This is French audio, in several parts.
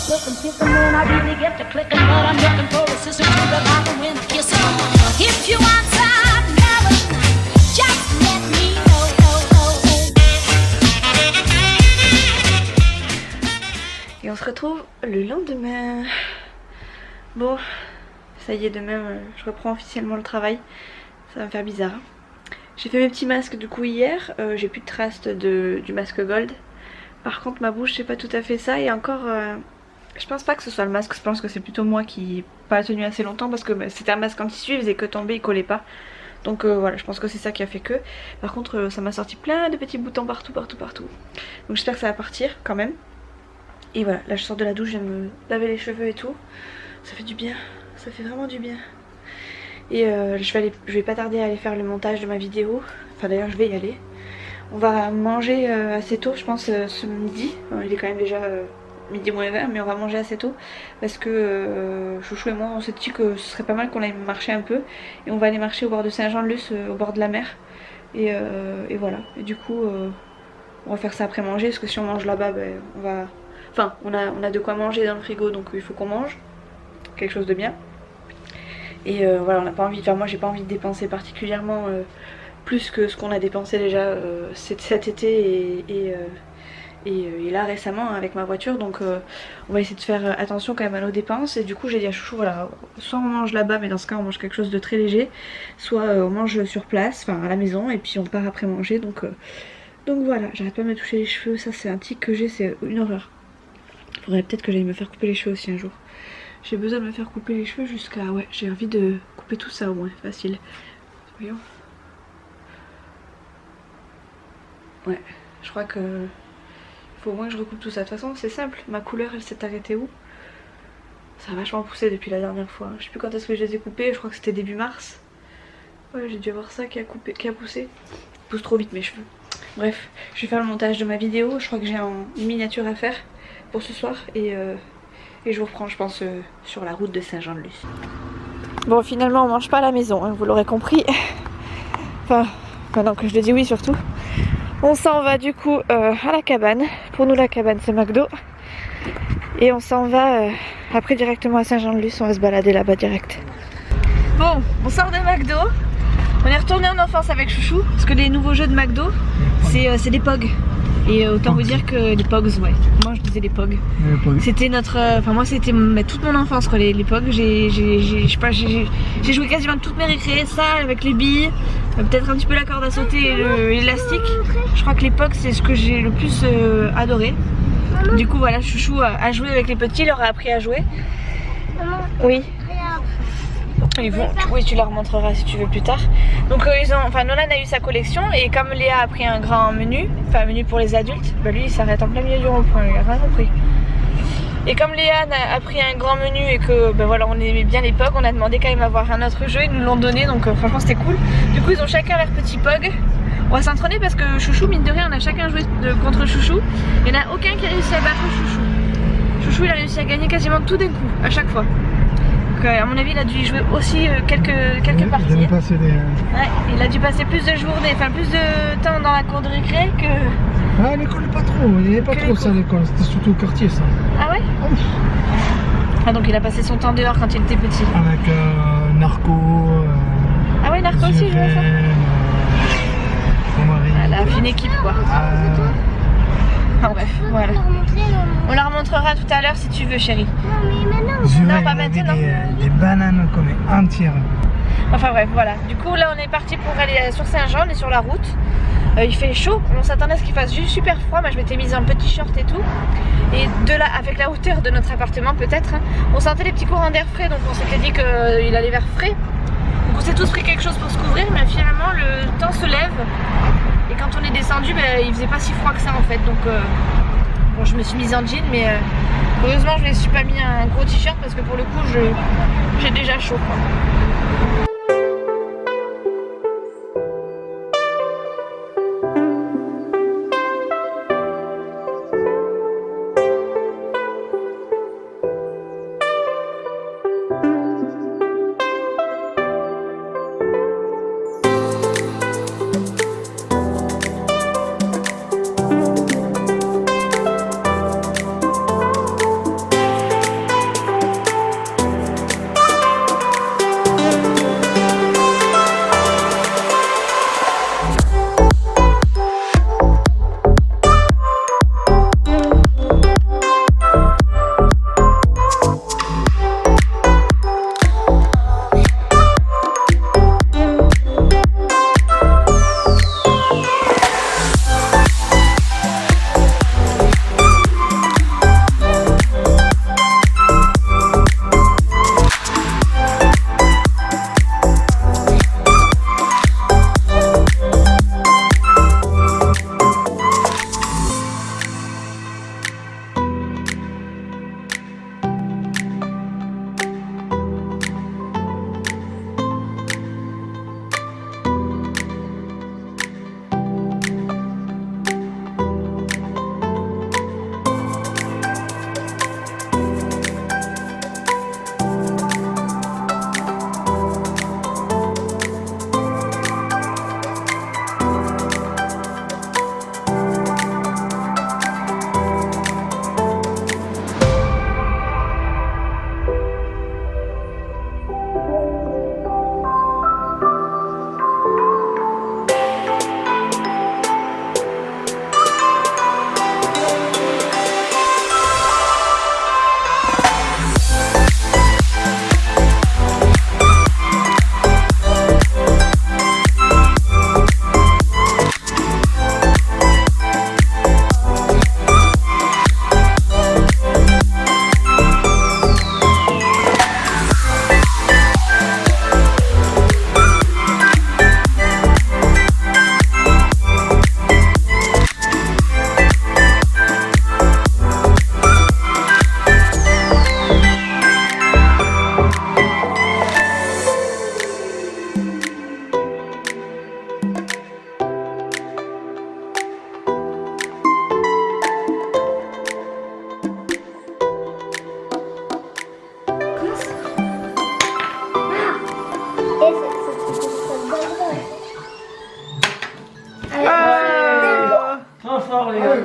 looking, kissing when I really get to clicking, but I'm looking for a sister to the bottom when I kiss her. If you want some melon, just let me know. Et on se retrouve le lendemain. Bon, ça y est, demain je reprends officiellement le travail. Ça va me faire bizarre. J'ai fait mes petits masques du coup hier. J'ai plus de traces du masque gold. Par contre ma bouche c'est pas tout à fait ça. Et encore je pense pas que ce soit le masque. Je pense que c'est plutôt moi qui n'ai pas tenu assez longtemps. Parce que c'était un masque en tissu, il faisait que tomber, il collait pas. Donc voilà, je pense que c'est ça qui a fait que. Par contre ça m'a sorti plein de petits boutons partout. Donc j'espère que ça va partir quand même. Et voilà, là je sors de la douche, je viens de me laver les cheveux et tout. Ça fait du bien, ça fait vraiment du bien. Et je vais pas tarder à aller faire le montage de ma vidéo. Enfin d'ailleurs je vais y aller. On va manger assez tôt je pense ce midi. Il est quand même déjà midi moins 20, mais on va manger assez tôt. Parce que Chouchou et moi on s'est dit que ce serait pas mal qu'on aille marcher un peu. Et on va aller marcher au bord de Saint-Jean-de-Luz, au bord de la mer. Et voilà, et du coup on va faire ça après manger. Parce que si on mange là-bas, ben, on va... Enfin on a de quoi manger dans le frigo, donc il faut qu'on mange quelque chose de bien. Et voilà, on n'a pas envie, enfin moi j'ai pas envie de dépenser particulièrement plus que ce qu'on a dépensé déjà cet été et là récemment avec ma voiture. Donc on va essayer de faire attention quand même à nos dépenses. Et du coup j'ai dit à Chouchou, voilà, soit on mange là-bas, mais dans ce cas on mange quelque chose de très léger, soit on mange sur place, enfin à la maison, et puis on part après manger. Donc voilà, j'arrête pas de me toucher les cheveux, ça c'est un tic que j'ai, c'est une horreur. Faudrait peut-être que j'aille me faire couper les cheveux aussi un jour. J'ai besoin de me faire couper les cheveux jusqu'à... Ouais, j'ai envie de couper tout ça au moins, facile. Voyons. Ouais, je crois que... Il faut au moins que je recoupe tout ça. De toute façon, c'est simple. Ma couleur, elle s'est arrêtée où? Ça a vachement poussé depuis la dernière fois. Je sais plus quand est-ce que je les ai coupés. Je crois que c'était début mars. Ouais, j'ai dû avoir ça qui a poussé. Il pousse trop vite mes cheveux. Bref, je vais faire le montage de ma vidéo. Je crois que j'ai une miniature à faire pour ce soir. Et je vous reprends je pense sur la route de Saint-Jean-de-Luz. Bon finalement on mange pas à la maison, hein, vous l'aurez compris. Enfin maintenant que je le dis, oui surtout. On s'en va du coup à la cabane. Pour nous la cabane c'est McDo. Et on s'en va après directement à Saint-Jean-de-Luz. On va se balader là-bas direct. Bon, on sort de McDo. On est retourné en enfance avec Chouchou. Parce que les nouveaux jeux de McDo c'est des POG. Et autant vous dire que les Pogs, ouais, moi je disais les Pogs. C'était notre, enfin moi c'était toute mon enfance quoi, les Pogs. J'ai joué quasiment toutes mes récrés, ça avec les billes, peut-être un petit peu la corde à sauter et l'élastique. Je crois que les Pogs c'est ce que j'ai le plus adoré. Du coup voilà, Chouchou a joué avec les petits, il leur a appris à jouer. Oui. Ils vont, oui, tu leur montreras si tu veux plus tard. Donc Nolan a eu sa collection et comme Léa a pris un grand menu, enfin un menu pour les adultes, bah lui il s'arrête en plein milieu du rond-point, il a rien compris. Et comme Léa a pris un grand menu et que ben voilà, on aimait bien les POG, on a demandé quand même à avoir un autre jeu, ils nous l'ont donné, donc franchement c'était cool. Du coup ils ont chacun leur petit POG. On va s'entraîner parce que Chouchou, mine de rien, on a chacun joué contre Chouchou. Il n'y en a aucun qui a réussi à battre Chouchou. Chouchou il a réussi à gagner quasiment tout d'un coup, à chaque fois. À mon avis il a dû y jouer aussi quelques parties. Ouais, il a dû passer plus de journées, enfin plus de temps dans la cour de récré que... Ah l'école pas trop, il n'y avait pas trop ça l'école, c'était surtout au quartier ça. Ah ouais? Ah donc il a passé son temps dehors quand il était petit. Avec Narco... ah ouais, Narco aussi je vois ça. Elle a fait une équipe quoi. Enfin bref, voilà. On la remontrera tout à l'heure si tu veux chérie. Non, pas maintenant. Des bananes comme entières. Enfin bref, voilà. Du coup là on est parti pour aller sur Saint-Jean, on est sur la route. Il fait chaud, on s'attendait à ce qu'il fasse juste super froid. Moi je m'étais mise en petit short et tout. Et de là, avec la hauteur de notre appartement peut-être, hein, on sentait les petits courants d'air frais. Donc on s'était dit qu'il allait vers frais. Donc on s'est tous pris quelque chose pour se couvrir. Mais finalement le temps se lève. Et quand on est descendu, il faisait pas si froid que ça en fait. Donc bon, je me suis mise en jean, mais heureusement je ne me suis pas mis un gros t-shirt parce que pour le coup j'ai déjà chaud quoi.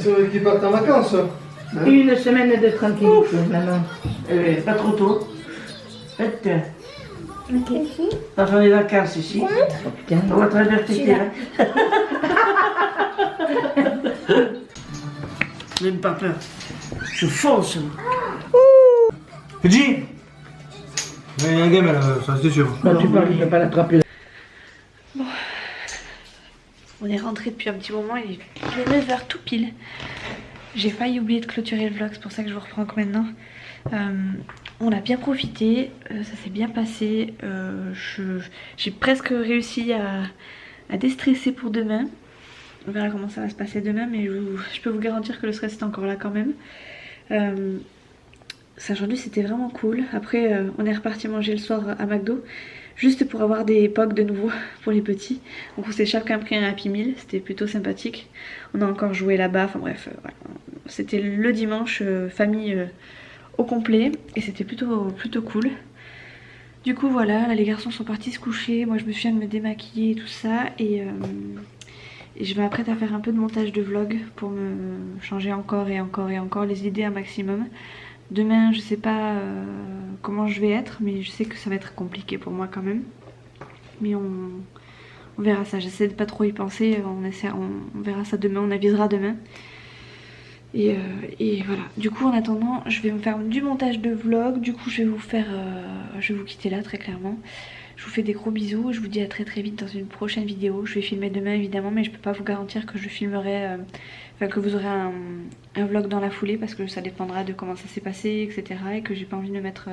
c'est vrai qu'ils partent en vacances. Hein? Une semaine de tranquillité, maman. Pas trop tôt. Faites. Pendant les vacances ici. Oh putain, on va traverser tes rêves. Même pas peur. Je fonce. Petit. Il y a un gamin là, ça c'est sûr. Non, tu parles, je ne vais pas l'attraper. On est rentré depuis un petit moment, il est 9h tout pile. J'ai failli oublier de clôturer le vlog, c'est pour ça que je vous reprends que maintenant. On a bien profité, ça s'est bien passé. J'ai presque réussi à déstresser pour demain. On verra comment ça va se passer demain, mais je peux vous garantir que le stress est encore là quand même. Ça aujourd'hui c'était vraiment cool. Après on est reparti manger le soir à McDo. Juste pour avoir des POC de nouveau pour les petits. Donc on s'est chacun pris un Happy Meal, c'était plutôt sympathique. On a encore joué là-bas, enfin bref, voilà. C'était le dimanche famille au complet et c'était plutôt cool. Du coup voilà, là les garçons sont partis se coucher, moi je me suis de me démaquiller et tout ça et je vais m'apprêter à faire un peu de montage de vlog pour me changer encore et encore les idées un maximum. Demain je sais pas comment je vais être, mais je sais que ça va être compliqué pour moi quand même. Mais on verra ça, j'essaie de pas trop y penser, on verra ça demain, on avisera demain. Et voilà, du coup en attendant je vais me faire du montage de vlog, du coup je vais vous quitter là très clairement. Je vous fais des gros bisous, je vous dis à très vite dans une prochaine vidéo. Je vais filmer demain évidemment, mais je peux pas vous garantir que je filmerai, que vous aurez un vlog dans la foulée parce que ça dépendra de comment ça s'est passé, etc. Et que j'ai pas envie de me mettre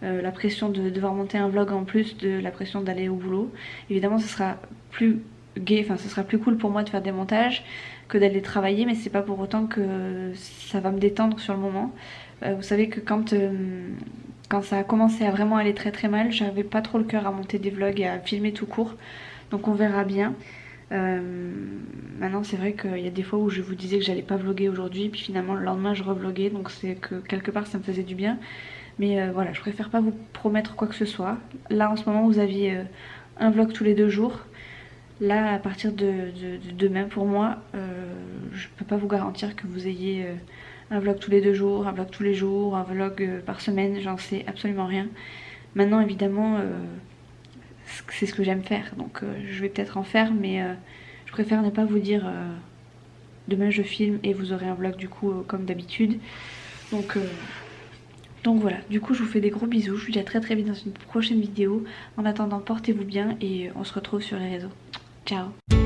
la pression de devoir monter un vlog en plus de la pression d'aller au boulot. Évidemment ce sera plus gai, enfin ce sera plus cool pour moi de faire des montages que d'aller travailler, mais c'est pas pour autant que ça va me détendre sur le moment. Vous savez que quand ça a commencé à vraiment aller très mal, j'avais pas trop le cœur à monter des vlogs et à filmer tout court, donc on verra bien. Maintenant c'est vrai qu'il y a des fois où je vous disais que j'allais pas vlogger aujourd'hui, puis finalement le lendemain je revloguais, donc c'est que quelque part ça me faisait du bien. Mais voilà, je préfère pas vous promettre quoi que ce soit. Là en ce moment vous aviez un vlog tous les 2 jours. Là à partir de demain pour moi, je peux pas vous garantir que vous ayez un vlog tous les 2 jours, un vlog tous les jours, un vlog par semaine, j'en sais absolument rien. Maintenant évidemment c'est ce que j'aime faire, donc je vais peut-être en faire, mais je préfère ne pas vous dire demain je filme et vous aurez un vlog du coup comme d'habitude. Donc voilà, du coup je vous fais des gros bisous, je vous dis à très vite dans une prochaine vidéo. En attendant portez-vous bien et on se retrouve sur les réseaux. Ciao.